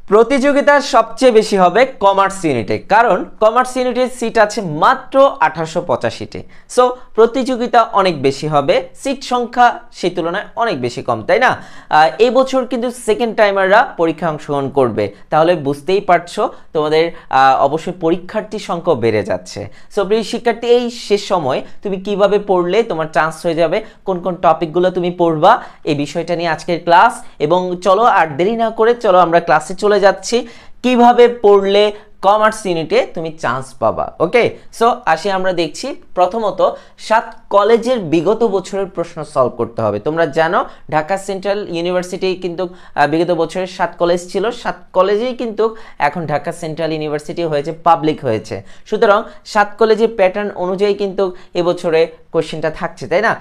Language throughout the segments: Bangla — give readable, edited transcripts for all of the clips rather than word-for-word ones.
প্রতিযোগিতা সবচেয়ে বেশি হবে কমার্স ইউনিটে, কারণ কমার্স ইউনিটের সিট আছে মাত্র 1885তে। সো প্রতিযোগিতা অনেক বেশি হবে, সিট সংখ্যা সেই তুলনায় অনেক বেশি কম, তাই না? এই বছর কিন্তু সেকেন্ড টাইমাররা পরীক্ষা অংশগ্রহণ করবে, তাহলে বুঝতেই পারছো তোমাদের অবশ্যই পরীক্ষার্থী সংখ্যা বেড়ে যাচ্ছে। সো প্রিয় শিক্ষার্থী, এই শেষ সময় তুমি কিভাবে পড়লে তোমার চান্স হয়ে যাবে, কোন কোন টপিকগুলো তুমি পড়বা, এই বিষয়টা নিয়ে আজকের ক্লাস। এবং চলো আর দেরি না করে চলো আমরা ক্লাসে চলে যাচ্ছি কিভাবে পড়লে কমার্স ইউনিটে তুমি চান্স পাবা। ওকে, সো আসি আমরা দেখছি। প্রথমত 7 কলেজের বিগত বছরের প্রশ্ন সলভ করতে হবে। তোমরা জানো ঢাকা সেন্ট্রাল ইউনিভার্সিটি কিন্তু বিগত বছরের 7 কলেজ ছিল, 7 কলেজেই কিন্তু এখন ঢাকা সেন্ট্রাল ইউনিভার্সিটি হয়েছে, পাবলিক হয়েছে। সুতরাং 7 কলেজের প্যাটার্ন অনুযায়ী কিন্তু এবছরে কোশ্চেনটা থাকছে, তাই না,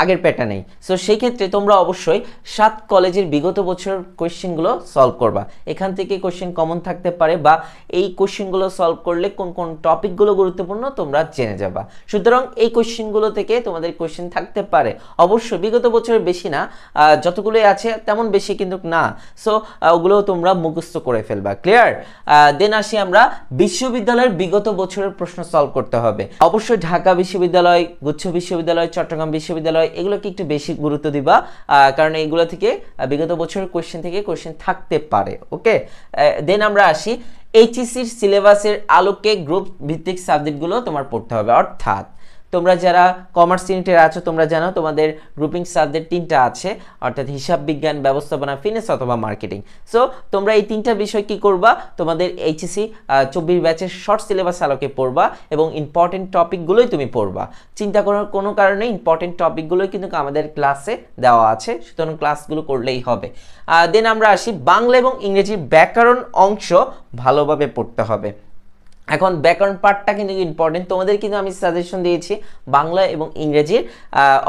আগের প্যাটার্নেই। সো সেই ক্ষেত্রে তোমরা অবশ্যই 7 কলেজের বিগত বছরের কোশ্চেনগুলো সলভ করবা। এখান থেকে কোশ্চেন কমন থাকতে পারে, বা এই কোশ্চেনগুলো সলভ করলে কোন কোন টপিকগুলো গুরুত্বপূর্ণ তোমরা জেনে যাবা। সুতরাং এই কোশ্চেনগুলো থেকে তোমাদের কোশ্চেন থাকতে পারে, অবশ্যই বিগত বছরের বেশি না, যতগুলোই আছে তেমন বেশি কিন্তু না। সো ওগুলো তোমরা মুখস্থ করে ফেলবা। ক্লিয়ার? দেন আসি আমরা বিশ্ববিদ্যালয়ের বিগত বছরের প্রশ্ন সলভ করতে হবে। অবশ্যই ঢাকা বিশ্ববিদ্যালয়, গুচ্ছ বিশ্ববিদ্যালয়, চট্টগ্রাম বিশ্ববিদ্যালয় এগুলোকে একটু বেশি গুরুত্ব দিবা, কারণ এগুলো থেকে বিগত বছরের কোশ্চেন থেকে কোশ্চেন থাকতে পারে। ওকে, দেন আমরা আসি এইচএসসির সিলেবাসের আলোকে গ্রুপ ভিত্তিক সাবজেক্টগুলো তোমার পড়তে হবে। অর্থাৎ তোমরা যারা কমার্স ইউনিটের আছো তোমরা জানো তোমাদের গ্রুপিং সাবজেক্ট 3টা আছে, অর্থাৎ হিসাব বিজ্ঞান, ব্যবস্থাপনা, ফিনান্স অথবা মার্কেটিং। সো তোমরা এই 3টা বিষয় কি করবা, তোমাদের এইচএসসি 24 ব্যাচের শর্ট সিলেবাস আলোকে পড়বা এবং ইম্পর্টেন্ট টপিকগুলোই তুমি পড়বা। চিন্তা করার কোনো কারণে, ইম্পর্টেন্ট টপিকগুলোই কিন্তু আমাদের ক্লাসে দেওয়া আছে, সুতরাং ক্লাসগুলো করলেই হবে। দেন আমরা আসি বাংলা এবং ইংরেজির ব্যাকরণ অংশ ভালোভাবে পড়তে হবে। এখন ব্যাকরণ পার্টটা কিন্তু ইম্পর্টেন্ট, তোমাদের কিন্তু আমি সাজেশন দিয়েছি বাংলা এবং ইংরেজির,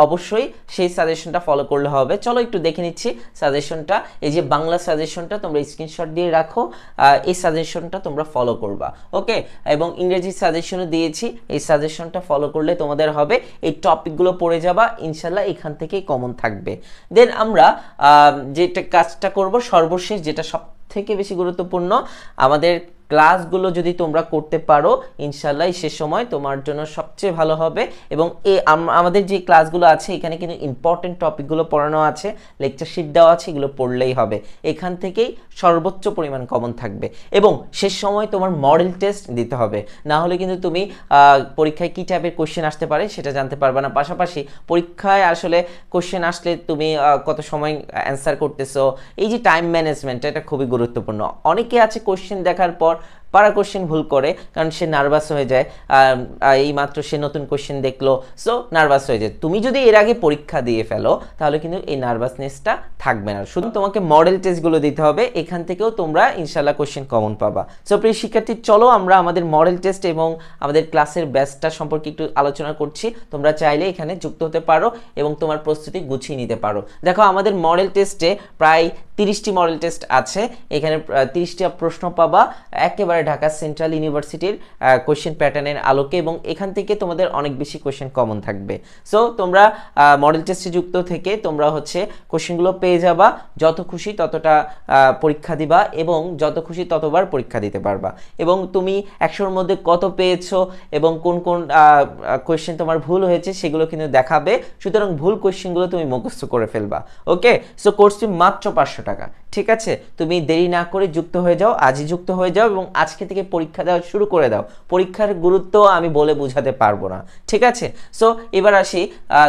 অবশ্যই সেই সাজেশনটা ফলো করলে হবে। চলো একটু দেখে নিচ্ছি সাজেশনটা। এই যে বাংলা সাজেশনটা তোমরা স্ক্রিনশট দিয়ে রাখো, এই সাজেশনটা তোমরা ফলো করবা। ওকে, এবং ইংরেজি সাজেশনও দিয়েছি, এই সাজেশনটা ফলো করলে তোমাদের হবে, এই টপিকগুলো পড়ে যাবা, ইনশাল্লাহ এখান থেকেই কমন থাকবে। দেন আমরা যেটা কাজটা করব সর্বশেষ, যেটা সব থেকে বেশি গুরুত্বপূর্ণ, আমাদের ক্লাসগুলো যদি তোমরা করতে পারো ইনশাল্লাহ শেষ সময় তোমার জন্য সবচেয়ে ভালো হবে। এবং আমাদের যে ক্লাসগুলো আছে এখানে কিন্তু ইম্পর্টেন্ট টপিকগুলো পড়ানো আছে, লেকচার শিট দেওয়া আছে, এগুলো পড়লেই হবে, এখান থেকেই সর্বোচ্চ পরিমাণ কমন থাকবে। এবং শেষ সময় তোমার মডেল টেস্ট দিতে হবে, না হলে কিন্তু তুমি পরীক্ষায় কী টাইপের কোশ্চেন আসতে পারে সেটা জানতে পারবে না। পাশাপাশি পরীক্ষায় আসলে কোশ্চেন আসলে তুমি কত সময় অ্যান্সার করতেছো, এই যে টাইম ম্যানেজমেন্ট, এটা খুবই গুরুত্বপূর্ণ। অনেকে আছে কোশ্চেন দেখার পর পারা কোশ্চেন ভুল করে, কারণ সে নার্ভাস হয়ে যায়, এই মাত্র সে নতুন কোশ্চেন দেখলো, সো নার্ভাস হয়ে যায়। তুমি যদি এর আগে পরীক্ষা দিয়ে ফেলো তাহলে কিন্তু এই নার্ভাসনেসটা থাকবে না। শুধু তোমাকে মডেল টেস্টগুলো দিতে হবে, এখান থেকেও তোমরা ইনশাল্লাহ কোশ্চেন কমন পাবা। সো প্রিয় শিক্ষার্থী, চলো আমরা আমাদের মডেল টেস্ট এবং আমাদের ক্লাসের ব্যাচটা সম্পর্কে একটু আলোচনা করছি। তোমরা চাইলে এখানে যুক্ত হতে পারো এবং তোমার প্রস্তুতি গুছিয়ে নিতে পারো। দেখো আমাদের মডেল টেস্টে প্রায় 30টি মডেল টেস্ট আছে, এখানে 30টা প্রশ্ন পাবা একেবারে ঢাকা সেন্ট্রাল ইউনিভার্সিটির কোশ্চেন প্যাটার্নের আলোকে, এবং এখান থেকে তোমাদের অনেক বেশি কোশ্চেন কমন থাকবে। সো তোমরা মডেল টেস্টে যুক্ত থেকে তোমরা হচ্ছে কোশ্চেনগুলো পেয়ে যাবা, যত খুশি ততটা পরীক্ষা দিবা এবং যত খুশি ততবার পরীক্ষা দিতে পারবা। এবং তুমি 100-র মধ্যে কত পেয়েছো এবং কোন কোন কোশ্চেন তোমার ভুল হয়েছে সেগুলো কিন্তু দেখাবে, সুতরাং ভুল কোশ্চেনগুলো তুমি মুখস্থ করে ফেলবা। ওকে, সো কোর্সটি মাত্র 500 টাকা, ঠিক আছে? তুমি দেরি না করে যুক্ত হয়ে যাও, আজই যুক্ত হয়ে যাও এবং আজকে থেকে পরীক্ষা দেওয়া শুরু করে দাও। পরীক্ষার গুরুত্ব আমি বলে বোঝাতে পারবো না, ঠিক আছে? সো এবার আসি,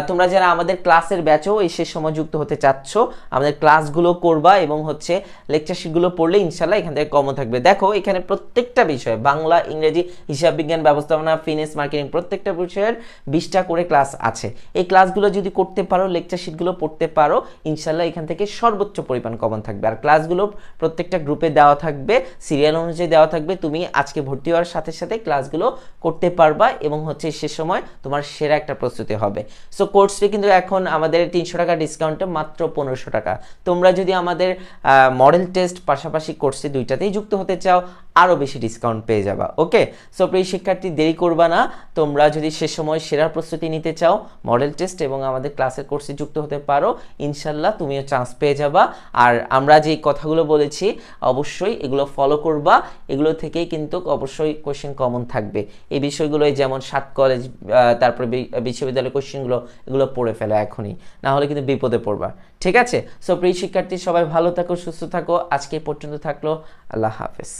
তোমরা যারা আমাদের ক্লাসের ব্যাচও এই শেষ সময় যুক্ত হতে চাচ্ছ, আমাদের ক্লাসগুলো করবা এবং হচ্ছে লেকচার শিটগুলো পড়লে ইনশাল্লাহ এখান থেকে কমন থাকবে। দেখো এখানে প্রত্যেকটা বিষয়, বাংলা, ইংরেজি, হিসাব বিজ্ঞান, ব্যবস্থাপনা, ফিনান্স, মার্কেটিং, প্রত্যেকটা বিষয়ের 20টা করে ক্লাস আছে। এই ক্লাসগুলো যদি করতে পারো, লেকচার শিটগুলো পড়তে পারো, ইনশাল্লাহ এখান থেকে সর্বোচ্চ পরিমাণ কমন থাকবে। আর ক্লাসগুলো প্রত্যেকটা গ্রুপে দেওয়া থাকবে, সিরিয়াল অনুযায়ী দেওয়া থাকবে। তুমি আজকে ভর্তি হওয়ার সাথে সাথে ক্লাসগুলো করতে পারবা এবং হচ্ছে সে সময় তোমার সেরা একটা প্রস্তুতি হবে। সো কোর্সটি কিন্তু এখন আমাদের 300 টাকা ডিসকাউন্টে মাত্র 1500 টাকা। তোমরা যদি আমাদের মডেল টেস্ট পাশাপাশি কোর্সটি দুইটাতেই যুক্ত হতে চাও আরও বেশি ডিসকাউন্ট পেয়ে যাবা। ওকে, সো প্রিয় শিক্ষার্থী, দেরি করবা না। তোমরা যদি সে সময় সেরা প্রস্তুতি নিতে চাও, মডেল টেস্ট এবং আমাদের ক্লাসের কোর্সে যুক্ত হতে পারো, ইনশাল্লাহ তুমিও চান্স পেয়ে যাবা। আর আমরা যে কথাগুলো বলেছি অবশ্যই এগুলো ফলো করবা, এগুলো থেকেই কিন্তু অবশ্যই কোশ্চেন কমন থাকবে। এই বিষয়গুলোই যেমন 7 কলেজ তারপরে বিশ্ববিদ্যালয়ের কোশ্চেনগুলো এগুলো পড়ে ফেলো এখনই, না হলে কিন্তু বিপদে পড়বা। ঠিক আছে? সো প্রিয় শিক্ষার্থী সবাই ভালো থাকো, সুস্থ থাকো। আজকে পর্যন্ত থাকলো, আল্লাহ হাফেজ।